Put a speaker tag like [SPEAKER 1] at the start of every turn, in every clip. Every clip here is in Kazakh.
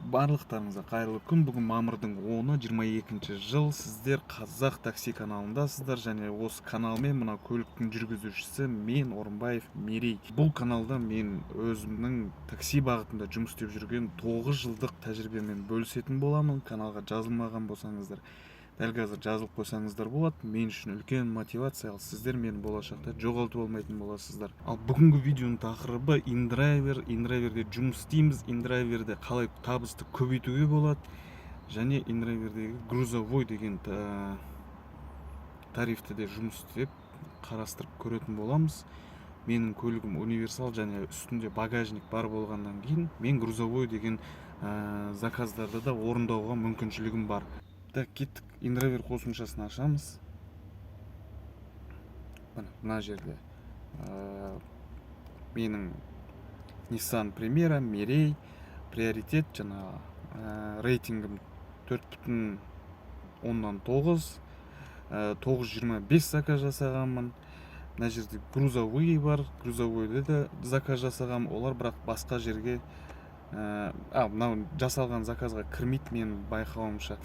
[SPEAKER 1] Барлықтарыңызға қайырлы күн. Бүгін мамырдың 10-ы 22 жыл. Сіздер Қазақ такси каналындасыздар және осы каналмен мына көліктің жүргізушісі мен Орынбаев Мерей. Бұл каналда мен өзімнің такси бағытында жұмыс істеп жүрген 9 жылдық тәжірибемен бөлісетін боламын. Каналға жазылмаған болсаңыздар, дәл қазір жазылып қойсаңыздар болады. Мен үшін үлкен мотивация, ал сіздер мені болашақта жоғалтып алмайтын боласыздар. Ал бүгінгі видеоның тақырыбы InDriver. InDriverде жұмыс істейміз, InDriverде қалай табысты көбейтуге болады, және InDriverдегі грузовой деген тарифті де жұмыс істеп қарастырып көретін боламыз. Менің көлігім универсал және үстінде багажник бар болғаннан кейін мен грузовой деген заказдарды да орындауға мүмкіншілігім бар. Так, кеттік. InDriver қосымшасын ашамыз. Мына жерде менің Nissan Primera, Мерей, приоритет, жаңағы рейтингім 4,9, 925 заказ жасағанмын. Мына жерде грузовой бар, грузовойды да заказ жасағанмын. Олар бірақ басқа жерге мынау жасалған заказға кірмейді менің байқауымша.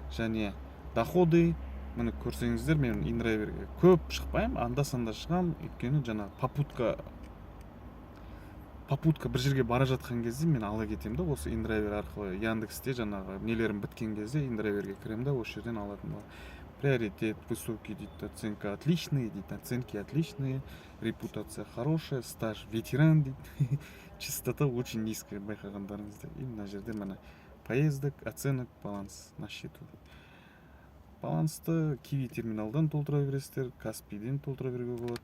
[SPEAKER 1] Және доходы, мұны көрсеңіздер, мен InDriverге көп шықпаймын, анда-санда шығам, өйткені жаңа попутка бір жерге бара жатқан кезде мен ала кетемін да, осы InDriver арқылы. Яндексте жаңағы нелерім біткен кезде InDriverге кіремін да, осы жерден алатын болады. Приоритет высокий дейді, оценка отличные дейді, оценки отличные, репутация хорошая, стаж ветеран дейді. Частота очень низкая, байқағандарыңызда. И мына жерде мына поездок, оценок, баланс на счету. Балансты Kiwi терминалдан толтыра бересіздер, Каспийден толтыра беруге болады.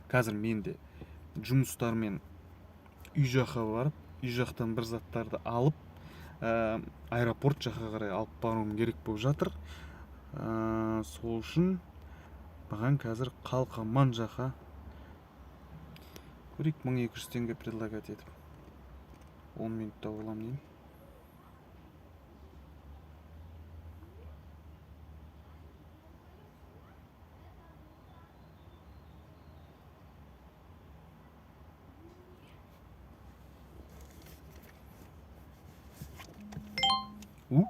[SPEAKER 1] Қазір менде жұмыстармен үй жаққа барып, үй жақтан бір заттарды алып, аэропорт жаққа қарай алып баруым керек болып жатыр. Сол үшін маған қазір Қалқаман жаққа көрейік, 1200 теңге предлагать етіп 10 минутта болам деймін. У,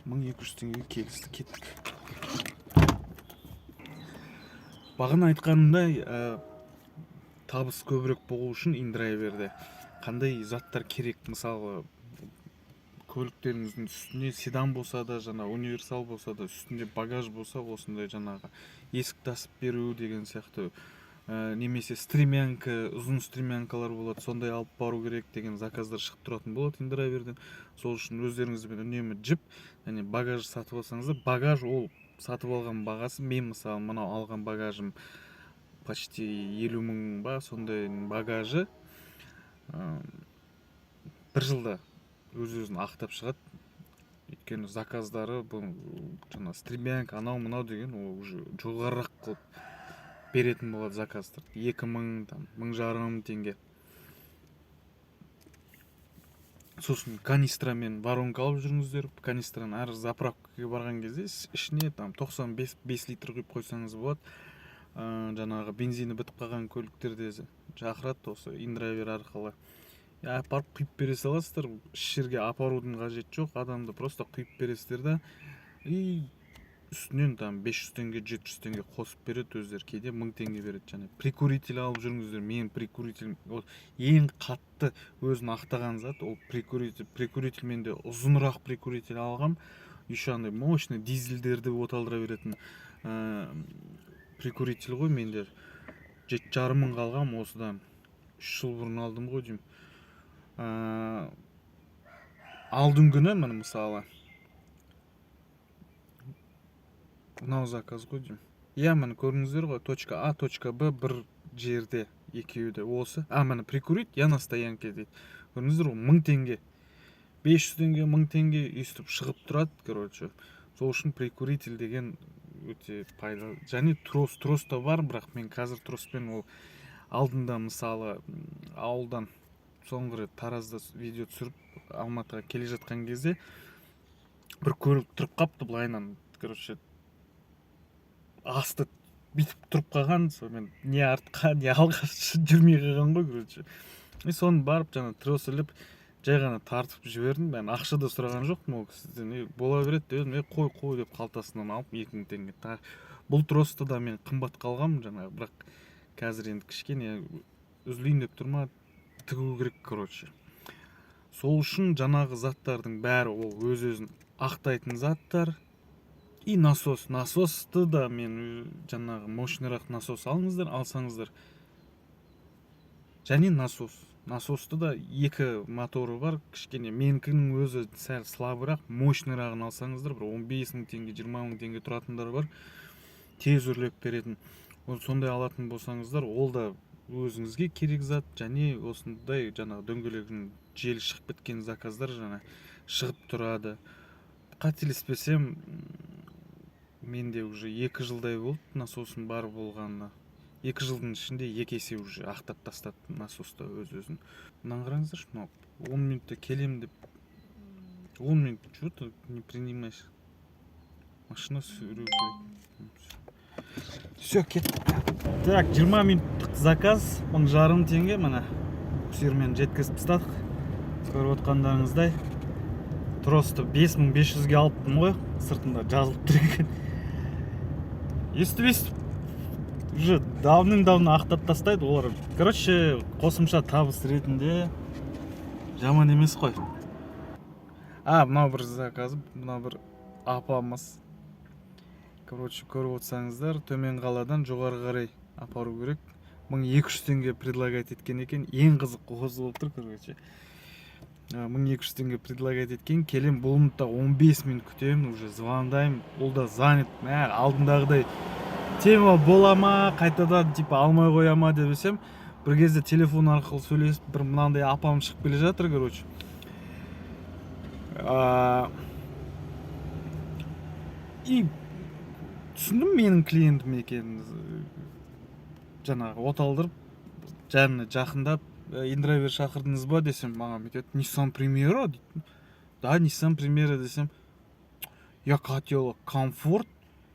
[SPEAKER 1] 1200 теңгеге келісті, кеттік. Бағана айтқанымдай, табыс көбірек болу үшін InDriverде қандай заттар керек? Мысалы, көліктеріңіздің үстіне седан болса да, жаңа универсал болса да, үстінде багаж болса, осындай жаңағы есік тасып беру деген сияқты, немесе стремянка, ұзын стремянкалар болады, сондай алып бару керек деген заказдар шығып тұратын болады InDriverден. Сол үшін өздеріңізбен үнемі жіп, және багаж сатып алсаңыздар, багаж ол сатып алған бағасы, мен мысалы мынау алған багажым почти 50 мың ба, сондай багажы бір жылда өз-өзін ақтап шығады. Өйткені заказдары бұл жаңа стремянка, анау мынау деген ол уже жоғарырақ қылып беретін болады заказдар. 2000, 1500 теңге. Сосын канистрамен воронка алып жүріңіздер. Канистраны әр заправкаға барған кезде ішіне 95 литр құйып қойсаңыз болады. Жаңағы бензині бітіп қалған көліктерде шақырады, осы InDriver арқылы апарып құйып бере саласыздар. Іш жерге апарудың қажет жоқ, адамды просто құйып бересіздер да, и үстінен 500 теңге, 700 теңге қосып береді өздері, кейде 1000 теңге береді. Және прикуритель алып жүріңіздер. Мен прикуритель ең қатты өзін ақтаған зат, ол прикуритель. Менде ұзынырақ прикуритель алғам, еще андай мощный дизельдерді оталдыра беретін прикуритель ғой. Менде 7,5 мың қалғам, осыдан 3 жыл бұрын алдым ғой деймін. Алдың күні міне мысалы мынау заказ ғой деймін. Міне көріңіздер ғой, точка А, точка Б бір жерде, екеуі де осы. Міне прикурить, я на стоянке дейді. Көріңіздер ғой, 1000 теңге, 500 теңге, 1000 теңге өйстіп шығып тұрады, короче. Сол үшін прикуритель деген өте пайдалы. Және трос та бар, бірақ мен қазір троспен ол алдында мысалы ауылдан соңғы рет Таразда видео түсіріп Алматыға келе жатқан кезде бір көлік тұрып қапты былайынан, короче, асты бүйтіп тұрып қалған, сонымен не артқа не алға жүрмей қалған ғой, короче. И соны барып жаңа трос іліп жай ғана тартып жібердім. Мен ақша да сұраған жоқпын ол кісіден. Бола береді дедім, қой деп қалтасынан алып 2000 теңге. Бұл тросты да мен қымбат қалғам жаңағы, бірақ қазір енді кішкене үзілейін деп тұрма, тігу керек, короче. Сол үшін жаңағы заттардың бәрі ол өз-өзін ақтайтын заттар. И насосты да мен жаңағы мощнырақ насос алсаңыздар. Және насосты да екі моторы бар, кішкене. Менікінің өзі сәл слабырақ, мощнырағын алсаңыздар, бір 15 000 теңге, 20 000 теңге тұратындар бар, тез үрлеп беретін. Сондай алатын болсаңыздар, ол да өзіңізге керек зат. Және осындай жаңағы дөңгелегінің желі шығып кеткен заказдар жаңа шығып тұрады. Қателеспесем, менде уже 2 жылдай болды насосым бар болғанына. 2 жылдың ішінде 2 есе уже ақтап тастады насосты өз-өзін. Мынаны қараңыздаршы, 10 минутта келем деп. 10 минут, что ты не принимаешь? Машина сүйреу керек. Все, кеттік. Так, 20 минуттық заказ, 1500 теңге, мына буксирмен жеткізіп тастадық. Көріп отқандарыңыздай, тросты 5500-ге алыппын ғой, сыртында жазылып тұр екен. Естіп уже давным-давно ақтап тастайды олар. Короче, қосымша табыс ретінде жаман емес қой. Мынау бір заказы, мынау бір апамыз. Короче, көріп отсаңыздар, төмен қаладан жоғары қарай апару керек. 1200 теңге предлагать еткен екен. Ең қызық осы болып тұр, короче. 1200 теңге предлагать еткен. Келем, бұл минутта 15 минут күтемін, уже звондаймын. Ол да занят. Алдындағыдай тема бола ма, қайтадан типа алмай қоя ма деп есем, бір кезде телефон арқылы сөйлесіп, бір мынандай апам шығып келе жатыр, короче. И түсіндім менің клиентім екенін. Жаңағы оталдырып, жанына жақындап, индрайвер шақырдыңыз ба десем, маған айтады, Nissan Primera дейді. Да, Nissan Primera десем, я хотела комфорт.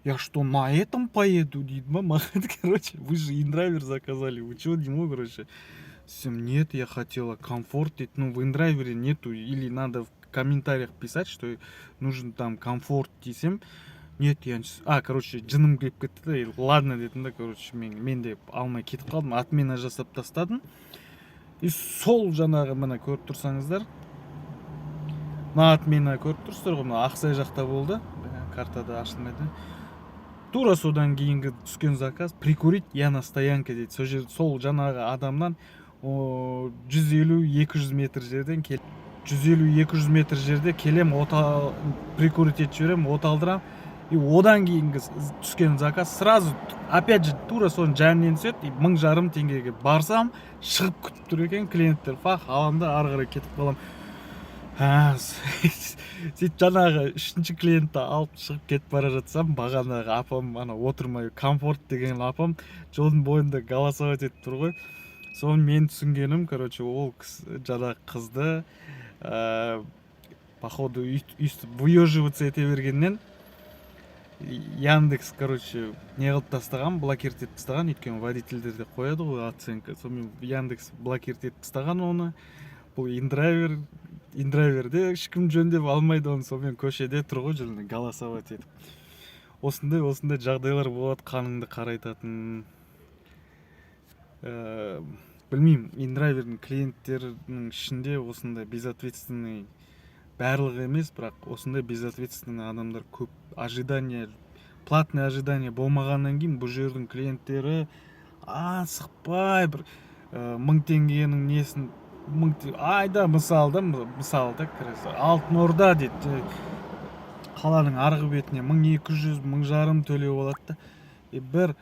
[SPEAKER 1] Я что, на этом поеду, дейді ма? Маған, короче, вы же индрайвер заказали, вы чего, деймін, короче. Всем, нет, я хотела комфорт, дейді. Ну, в индрайвере нету, или надо в комментариях писать, что нужен там комфорт, десем. Нет, я не... короче, жыным келіп кетті да, ладно, дедім да, короче, мен де алмай кетіп қалдым, отмена жасап тастадым. И сол жаңағы, мына көріп тұрсаңыздар, мына отмена көріп тұрсыздар ғой, мына Ақсай жақта болды, картада ашылмайды. Тура содан кейінгі түскен заказ, прикурить я на стоянке дейді. Сол жаңағы адамнан 150-200 метр жерден 150-200 метр жерде келем, прикурить етіп жіберем, оталдырам. И одан кейінгі түскен заказ сразу, опять же, тура соның жанынан түседі. 1500 теңгеге барсам, шығып күтіп тұр екен клиенттер. Аламда ары қарай кетіп қалам. Сөйтіп жаңағы 3-ші клиентті алып шығып кетіп бара жатсам, бағанағы апам, отырмай комфорт деген апам жолдың бойында голосовать етіп тұр ғой. Соны мен түсінгенім, короче, ол жаңағы қызды походу үстіп выеживаться ете бергеннен Яндекс, короче, не қылып тастаған, блокировать етіп тастаған, өйткені водительдерде қояды ғой оценка. Сонымен Яндекс блокировать етіп тастаған оны. Бұл индрайверде ешкім жөндеп алмайды оны, сонымен көшеде тұр ғой жүргенде голосовать етіп. Осындай жағдайлар болады, қаныңды қарайтатын. Білмеймін, индрайвердің клиенттерінің ішінде осындай безответственный барлығы емес, бірақ осындай безответственный адамдар көп. Платный ожидание болмағаннан кейін бұл жердің клиенттері сықпай бір 1000 теңгенің несін айда мысал да Алтын Орда дейді, қаланың арғы бетіне 1200, 1500 төлеу болады да. И бір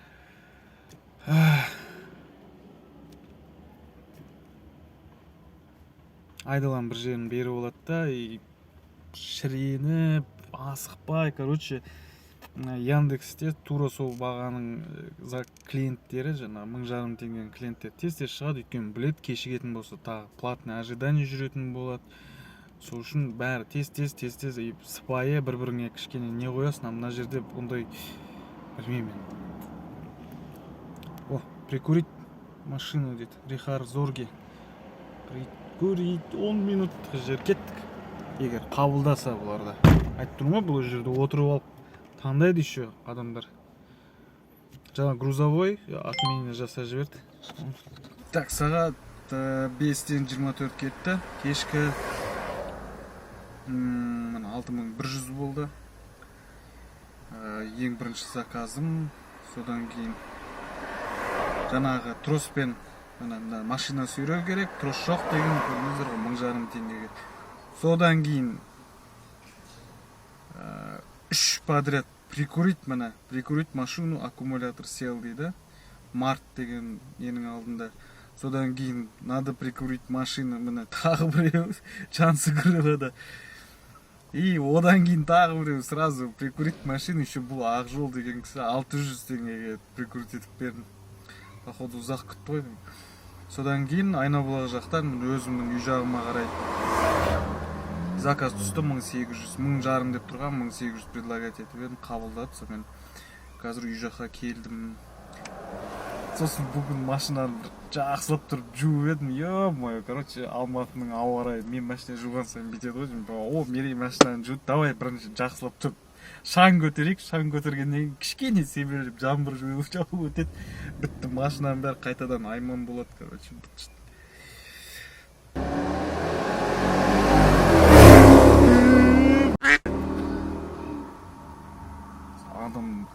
[SPEAKER 1] айдалан бір жерін беріп болады да, и шіреніп, асықпай, короче, Яндексте тура сол бағаның клиенттері, жаңа 1500 теңгенің клиенттері тез шығады, өйткені білет, кешігетін болса тағы платный ожидание жүретін болады. Сол үшін бәрі тез сыпайы бір-біріңе кішкене не қоясың, мына жерде ондай білмеймін. Прикурить машину дейді, Рихар Зорге. Прикурить 10 минуттық жер кеттік. Егер қабылдаса бұларда. Айтып тұрмын ғой, бұл жерде отырып алып таңдайды еще адамдар. Жаңа грузовой отменение жасап жіберді. Так, сағат 5-тен 24 кетті. Кешкі 6100 болды. Ең бірінші заказым. Содан кейін жаңағы троспен машина сүйреу керек. Трос жоқ деген көрдіңіздер ғой, 1500 теңгеге. Содан кейін 3 подряд прикурить машину, аккумулятор сел дейді. Март деген ненің алдында. Содан кейін надо прикурить машину, тағы біреу шансы кіреді. И одан кейін тағы біреу сразу прикурить машину, еще бұл Ақжол деген кісі 600 теңгеге прикурить етіп бердім. Походу ұзақ күтті қойдым. Содан кейін Айнабұлақ жақтан өзімнің үй жағыма қарай заказ түсті. 1800, 1000 деп тұрған, 1800 предлагать етіп едім, қабылдады. Сонымен қазір үй жаққа келдім. Сосын бүгін машинаны жақсылап тұрып жуып едім. Ё-моё, короче, Алматының ауа райы, мен машина жуған сайын бүйтеді ғой. О, Мерей машинаны жуды, давай бірінші жақсылап тұрып шаң көтерейік. Шаң көтергеннен кішкене себелеп жаңбыр жауып өтеді. Бітті, машинаның бәрі қайтадан айман болады, короче. Адам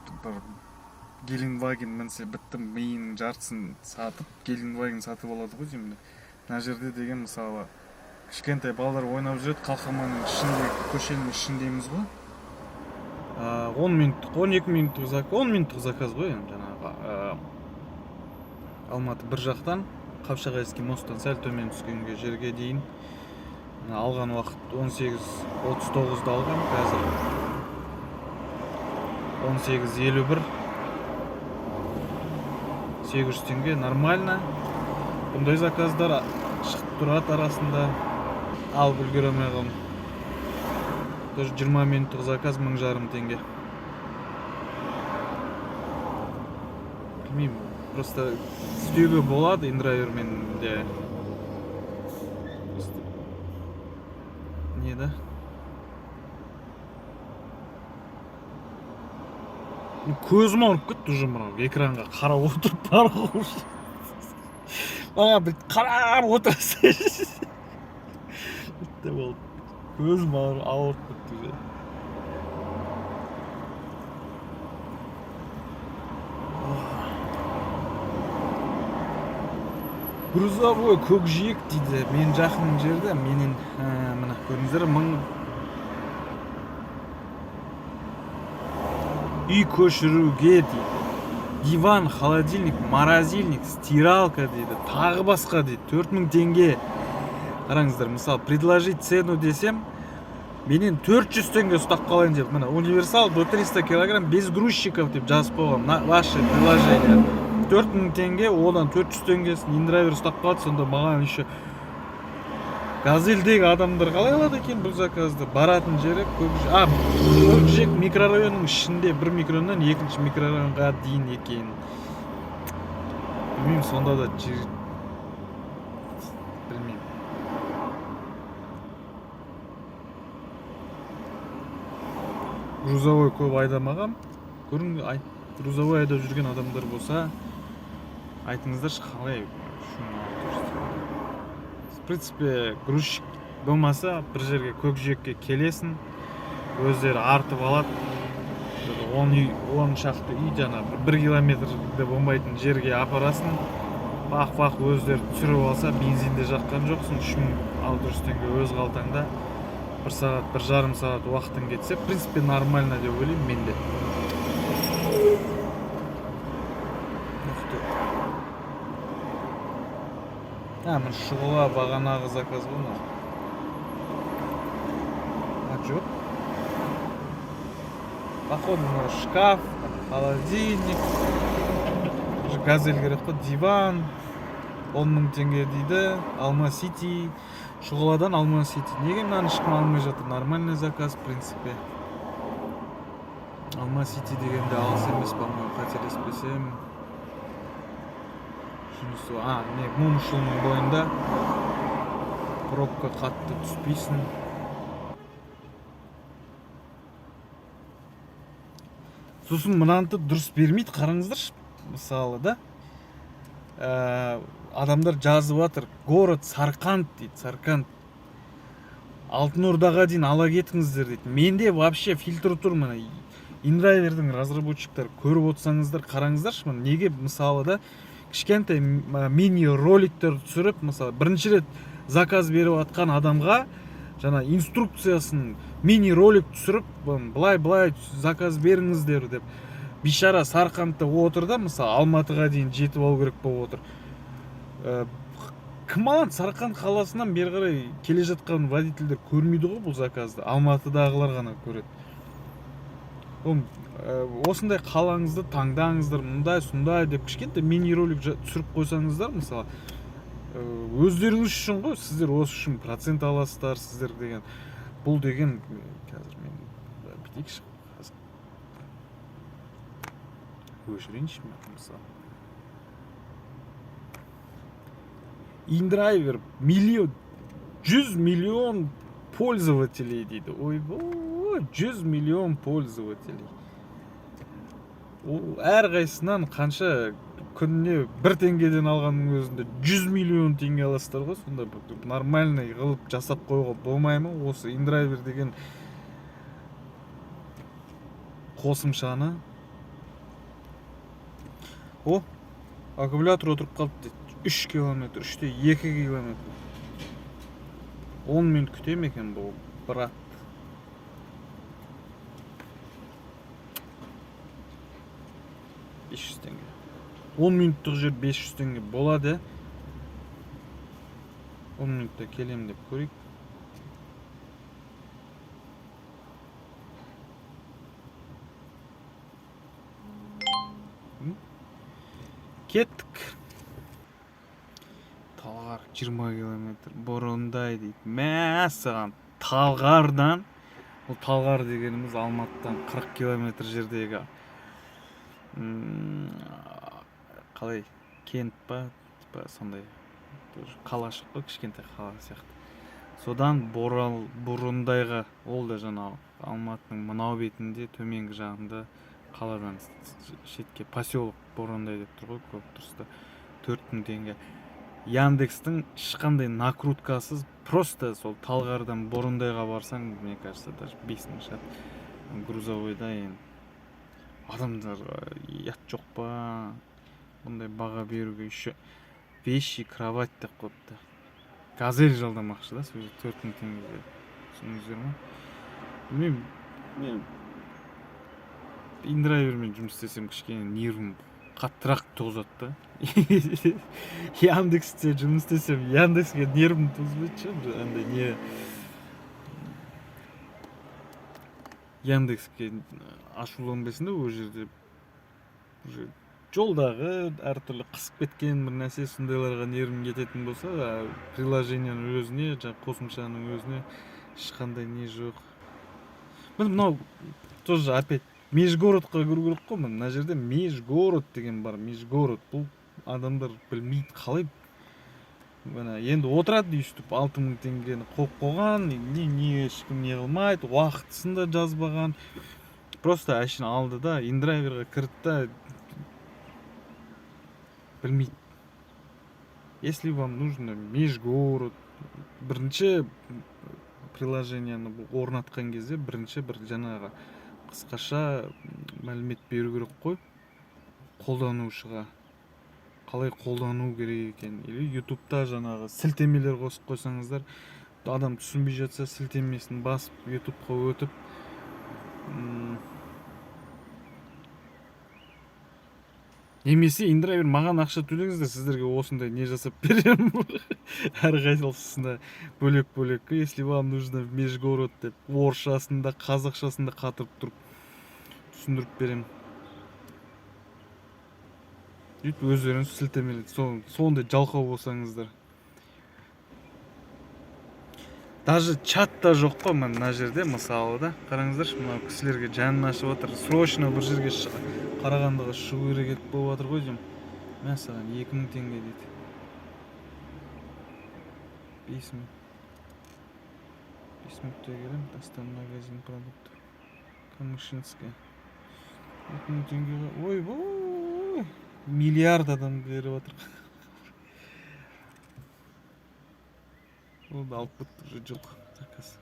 [SPEAKER 1] Геленваген мінсе біттім, миының жартысын сатып, Геленваген сатып алады ғой деймін. Мына жерде деген мысалы кішкентай балалар ойнап жүреді, қалқаманың ішінде, көшенің ішіндеміз ғой. 10 минуттық заказ ғой енді жаңағы. Алматы бір жақтан Қапшағайский мосттан сәл төмен түскенге жерге дейін алған уақыт 18:39-да алған, қазір 18:51. 800 теңге, нормально. Бұндай заказдар шығып тұрады арасында. Алып үлгеремей қалдым. Тоже 20 минуттық заказ 1500 теңге. Білмеймін, просто істеуге болады индрайвермен де. Не да? Көзім ауырып кетті уже мынау экранға қарап отырып барлығы уже. Маған бір қарап отырса. Көзім ауырып кетті уже. Грузовой көкжиек дейді. Мен жақын жерде, менен мына көрдіңіздер, үй көшіруге дейді. Диван, холодильник, морозильник, стиралка дейді. Тағы басқа дейді. 4000 теңге. Қараңыздар, мысалы, предложить цену десем, менен 400 теңге ұстап қалайын деп. Мына универсал до 300 килограмм без грузчиков деп жазып қойған. Ваше предложение. 4000 теңге, одан 400 теңгесін индрайвер ұстап қалады. Сонда маған еще Газельдегі адамдар қалай алады екен бұл заказды? Баратын жері көкжиек микрорайонның ішінде, бір микрорайоннан екінші микрорайонға дейін екен. Білмеймін, сонда да білмеймін. Грузовой көп айдамағам. Көрің, грузовой айдап жүрген адамдар болса, айтыңыздаршы қалай. В принципе, грузчик болмаса, бір жерге көкжиекке келесің, өздері артып алады. 10 шақты үй, жаңа 1 километрде болмайтын жерге апарасың. Бақ өздері түсіріп алса, бензинде жаққан жоқсың, 3600 теңге өз қалтаңда. 1 сағат, 1,5 сағат уақытың кетсе, в принципе, нормально деп ойлаймын менде. Мен шұғыла бағанағы заказ болма. Жоқ. Походу, шкаф, холодильник. Газель керек қой, диван. 10 000 теңге дейді. Алма Сити. Шұғыладан Алма Сити. Неге мынаны ешкім алмай жатыр? Нормальный заказ, в принципе. Алма Сити дегенде алыс емес, по-моему, қателеспесем. Момышұлының бойында пробка қатты түспейсің. Сосын мынанты дұрыс бермейді, қараңыздаршы. Мысалы да, адамдар жазып жатыр, город Сарқанд дейді, Сарқанд. Алтын Ордаға дейін ала кетіңіздер дейді. Менде вообще фильтр тұр, мына индрайвердің разработчиктары көріп отырсаңыздар, қараңыздаршы, неге мысалы да кішкентай мини роликтер түсіріп, мысалы бірінші рет заказ беріп атқан адамға жаңа инструкциясын мини ролик түсіріп, былай заказ беріңіздер деп. Бишара Сарқандта отыр да, мысалы Алматыға дейін жетіп алу керек болып отыр. Кім алады? Сарқанд қаласынан бері қарай келе жатқан водительдер көрмейді ғой бұл заказды. Алматыдағылар ғана көреді. Осындай қалаңызды таңдаңыздар, мұндай сондай деп кішкентай мини ролик түсіріп қойсаңыздар, мысалы өздеріңіз үшін ғой, сіздер осы үшін процент аласыздар, сіздер деген. Бұл деген қазір мен бітейікші, өшірейінші мен мысалы. Индрайвер 100 миллион пользователей дейді. Ой-бой, 100 миллион пользователей. Әрқайсынан қанша күніне 1 теңгеден алғанның өзінде 100 миллион теңге аласыздар ғой. Сонда нормальный қылып жасап қоюға болмай ма осы индрайвер деген қосымшаны? Аккумулятор отырып қалды дейді. 3 километр, 3-те 2 километр. 10 минут күтем екен бұл, брат. $500. 10 минуттық жер 500 теңге болады. 10 минутта келем деп көрейік. Кеттік. Талғар 20 километр бұрындай дейді. Мәсіған Талғардан, бұл Талғар дегеніміз Алматыдан 40 километр жердегі қалай, кент па, сондай қалашық па, кішкентай қала сияқты. Содан бұрындайға, ол да жаңа Алматының мынау бетінде, төменгі жағында қаладан шетке поселок Борындай деп тұр ғой, көп тұрсты. 4000 теңге. Яндекстің ешқандай накруткасыз, просто сол Талғардан Борындайға барсаң, мне кажется, даже 5000 шығады. Грузовойда енді адамдар ят жоқ па, бұндай баға беруге еще вещи, кровать деп қойыпты. Газель жалдамақшы да, сөзі 4000 теңге. Түсініңіздер ме? Мен индрайвермен жұмыс істесем кішкене нервім қаттырақ туғызады. Яндексте жұмыс істесем, Яндекске нервім туғызбайды ше, андай не Яндекске ашуланбайсың да, ол жерде жолдағы әртүрлі қысып кеткен бір нәрсе, сондайларға нервім кететін болса, приложенияның өзіне, қосымшаның өзіне ешқандай не жоқ. Мынау тоже опять межгородқа кіру керек қой. Мына жерде межгород деген бар, межгород. Бұл адамдар білмейді қалай. Енді отырады өйстіп 6000 теңгені қойып қойған, не ешкім не қылмайды, уақытысын да жазбаған. Просто әшін алды да, индрайверға кірді да, білмейді. Если вам нужно межгород, бірінші приложенияны орнатқан кезде бірінші бір жаңағы қысқаша мәлімет беру керек қой қолданушыға, қалай қолдану керек екен. Или ютубта жаңағы сілтемелер қосып қойсаңыздар, адам түсінбей жатса сілтемесін басып ютубқа өтіп, немесе индрайвер маған ақша төлеңіздер, сіздерге осындай не жасап берем. Әрқайсысында бөлек-бөлек. Если вам нужно в межгород деп, орысшасында, қазақшасында қатырып тұрып түсіндіріп берем. Өйтіп өздеріңіз сілтемеледі, сондай жалқау болсаңыздар. Даже чатта жоқ па мына жерде, мысалы да, қараңыздаршы, мына кісілерге жанын ашып отыр, срочно бір жерге Қарағандыға шығу керек болып жатыр ғой деймін. Мәсаған 2000 теңге дейді. 5000. 5 минутта келем. Достан магазин продукт. Камышинская. 2000 теңгеге. Ой, миллиард адам беріп отыр. Ол да алып кетті уже жоқ заказ.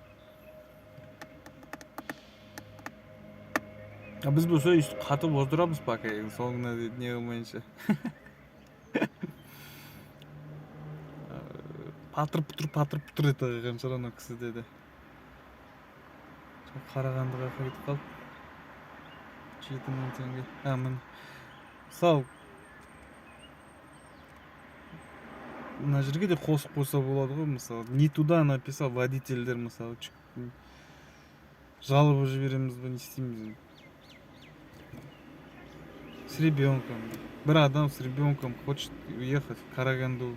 [SPEAKER 1] Біз болса өйстіп қатып отырамыз пока соңына дейді не қылмайынша. Патыр пұтыр ете қойған шығар ана кісі деді. Қарағандыға қайтып қалып 7000 теңге. Міне мысалы мына жерге де қосып қойса болады ғой. Мысалы не туда написал водительдер, мысалы жалобы жібереміз бе, не істейміз? С ребенком. Бір адам с ребенком хочет уехать в Караганду.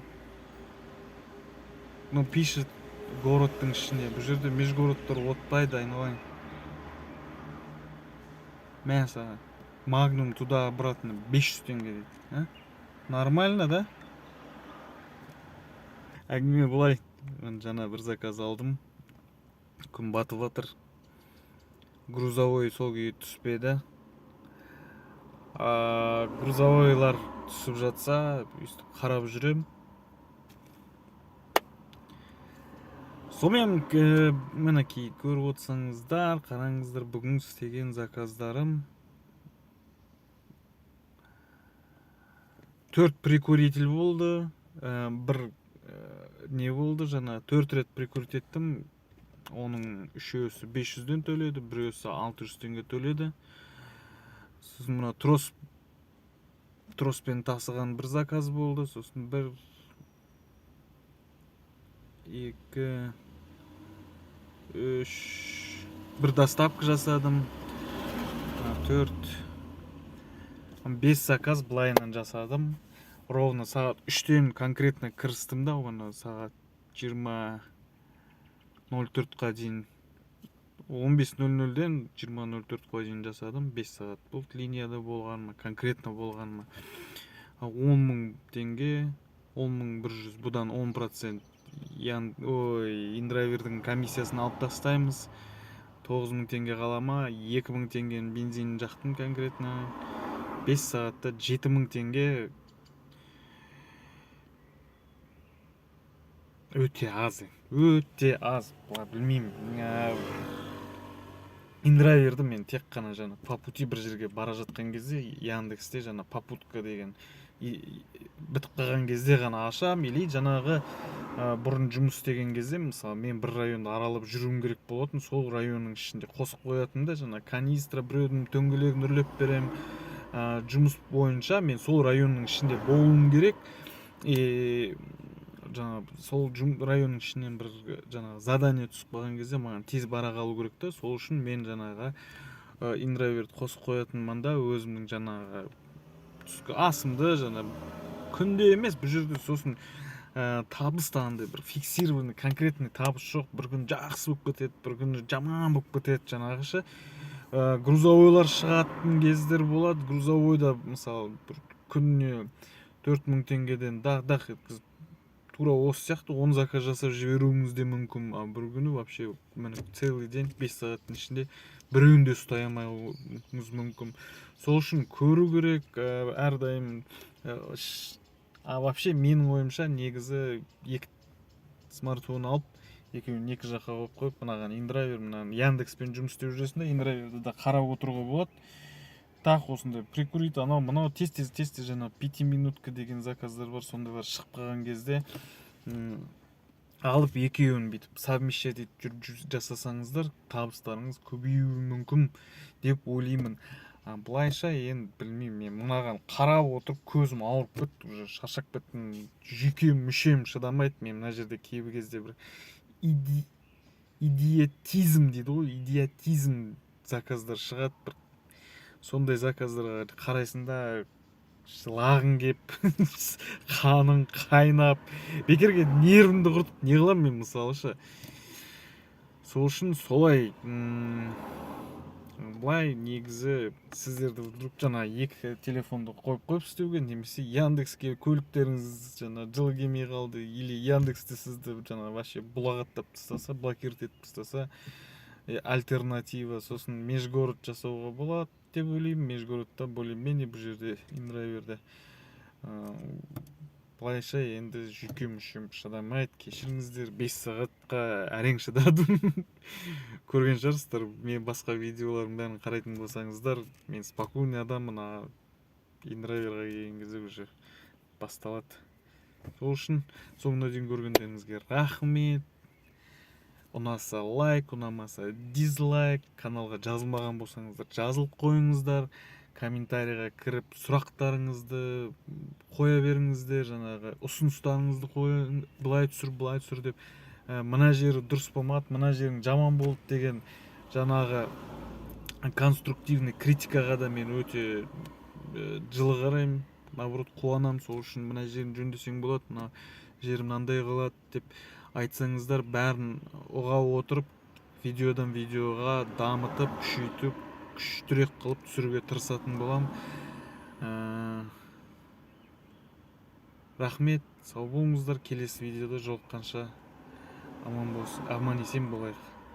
[SPEAKER 1] Ну, пишет городтың ішіне. Бұл жерде межгородтар отпайды, айналайын. Мен саған Магнум туда обратно 500 теңге дейді. Нормально, да? Әңгіме бұлай. Мен жаңа бір заказ алдым. Күн батып жатыр. Грузовой сол күйі түспеді. Грузовойлар түсіп жатса, өйстіп қарап жүрем. Сонымен мінекей көріп отырсаңыздар, қараңыздар, бүгін істеген заказдарым 4 прикуритель болды. Бір не болды, жаңа 4 рет прикурить еттім. Оның үшеуісі 500-ден төледі, біреусі 600 теңге төледі. Сосын мына троспен тасыған бір заказ болды. Сосын бір 2 3 бір доставка жасадым. 4 5 заказ былайынан жасадым. Ровно сағат 3-тен конкретно кірістім да, оны сағат 20:04-қа дейін 15:00-ден 20:04-қа дейін жасадым. 5 сағат болды. Линияда болғаныма, конкретно болғаныма 10.000 теңге, 10.100, бұдан 10% Индрайвердің комиссиясын алып тастаймыз. 9.000 теңге қалама, 2.000 теңгенің бензинін жақтым конкретно. 5 сағатта 7.000 теңге өте аз. Білмеймін. Индрайверді мен тек қана жаңа по пути бір жерге бара жатқан кезде Яндексте жаңа попутка деген бітіп қалған кезде ғана ашам, или жаңағы бұрын жұмыс істеген кезде, мысалы мен бір районды аралап жүруім керек болатын, сол районның ішінде қосып қоятын да, жаңа канистра біреудің дөңгелегін үрлеп берем. Жұмыс бойынша мен сол районның ішінде болуым керек. Жаңа сол районның ішінен бір жаңа задание түсіп қалған кезде маған тез бара қалу керек та. Сол үшін мен жаңаға индрайверді қосып қоятынмын да, өзімнің жаңаға асымды жаңа күнде емес, бұл жерде сосын табыс та андай бір фиксированный конкретный табыс жоқ. Бір күн жақсы болып кетеді, бір күн жаман болып кетеді. Жаңағышы грузовойлар шығатын кездер болады. Грузовойда мысалы бір күніне 4000 теңгеден дақ еткізіп тура осы сияқты 10 заказ жасап жіберуіңіз де мүмкін. Бір күні вообще целый день 5 сағаттың ішінде біреуінде ұстай алмауыңыз мүмкін. Сол үшін көру керек әрдайым. Вообще менің ойымша негізі 2 смартфон алып, екеуін 2 жаққа қойып қойып, мынаған индрайвер, мынаған Яндекспен жұмыс істеп жүресінде, индрайверді да қарап отыруға болады. Так осындай прикурит, мынау тез жаңа 5 минутка деген заказдар бар, сондайлар шығып қалған кезде алып екеуін бүйтіп совмещать етіп жасасаңыздар, табыстарыңыз көбеюі мүмкін деп ойлаймын. Былайша енді білмеймін, мен мынаған қарап отырып көзім ауырып кетті, уже шаршап кеттім, жүйкем мүшем шыдамайды. Мен мына жерде кейбір кезде бір идиотизм дейді ғой, идиотизм заказдар шығады. Бір сондай заказдарға қарайсында лағың кеп, қаның қайнап, бекерге нервімді құртып не қылам мен мысалыша. Сол үшін солай былай негізі сіздерді вдруг жана екі телефонды қойып істеуге, немесе Яндекске көліктеріңіз жана жылы келмей қалды, или Яндексте сізді жана вообще бұлағаттап тастаса, блокировать етіп тастаса, альтернатива сосын межгород жасауға болады деп ойлаймын. Межгородта более-менее бұл жерде инраверде былайша енді жүйкем шыдамайды, кешіріңіздер, 5 сағатқа әрең шыдадым. Көрген шығарсыздар, мен басқа видеоларымның бәрін қарайтын болсаңыздар, мен спокойный адаммын, а инраверға келген кезде уже басталады. Сол үшін соңына дейін көргендеріңізге рахмет. Ұнаса лайк, ұнамаса дизлайк, каналға жазылмаған болсаңыздар жазылып қойыңыздар, комментарийға кіріп сұрақтарыңызды қоя беріңіздер, жаңағы ұсыныстарыңызды қойың, былай түсір деп, мына жері дұрыс болмады, мына жерің жаман болды деген жаңағы конструктивный критикаға да мен өте жылы қараймын, наоборот қуанамын. Сол үшін мына жерін жөндесең болады, мына жері мынандай қалады деп айтсаңыздар, бәрін оға отырып видеодан видеоға дамытып, күшейтіп, күштірек қылып түсіруге тырысатын болам. Рахмет, сау болыңыздар. Келесі видеода жолыққанша аман есен болайық.